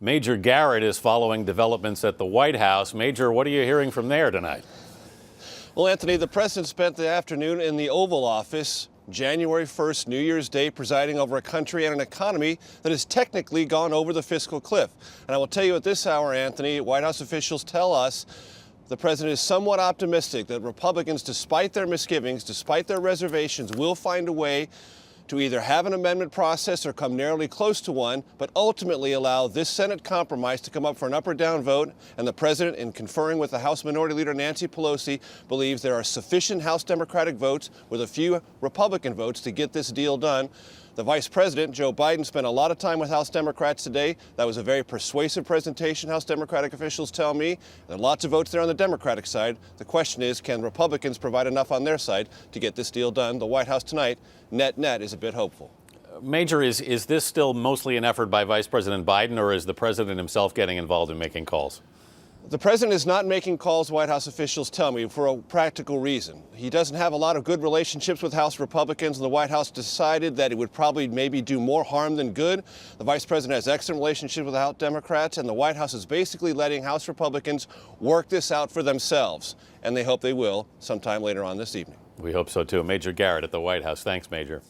Major Garrett is following developments at the White House. Major, what are you hearing from there tonight? Well, Anthony, the president spent the afternoon in the Oval Office, January 1st, New Year's Day, presiding over a country and an economy that has technically gone over the fiscal cliff. And I will tell you at this hour, Anthony, White House officials tell us the president is somewhat optimistic that Republicans, despite their misgivings, despite their reservations, will find a way to either have an amendment process or come narrowly close to one, but ultimately allow this Senate compromise to come up for an up or down vote. And the president, in conferring with the House Minority Leader Nancy Pelosi, believes there are sufficient House Democratic votes with a few Republican votes to get this deal done. The Vice President, Joe Biden, spent a lot of time with House Democrats today. That was a very persuasive presentation, House Democratic officials tell me. There are lots of votes there on the Democratic side. The question is, can Republicans provide enough on their side to get this deal done? The White House tonight, net, is a bit hopeful. Major, is this still mostly an effort by Vice President Biden, or is the president himself getting involved in making calls? The president is not making calls, White House officials tell me, for a practical reason. He doesn't have a lot of good relationships with House Republicans, and the White House decided that it would probably maybe do more harm than good. The vice president has excellent relationships with House Democrats, and the White House is basically letting House Republicans work this out for themselves, and they hope they will sometime later on this evening. We hope so, too. Major Garrett at the White House. Thanks, Major.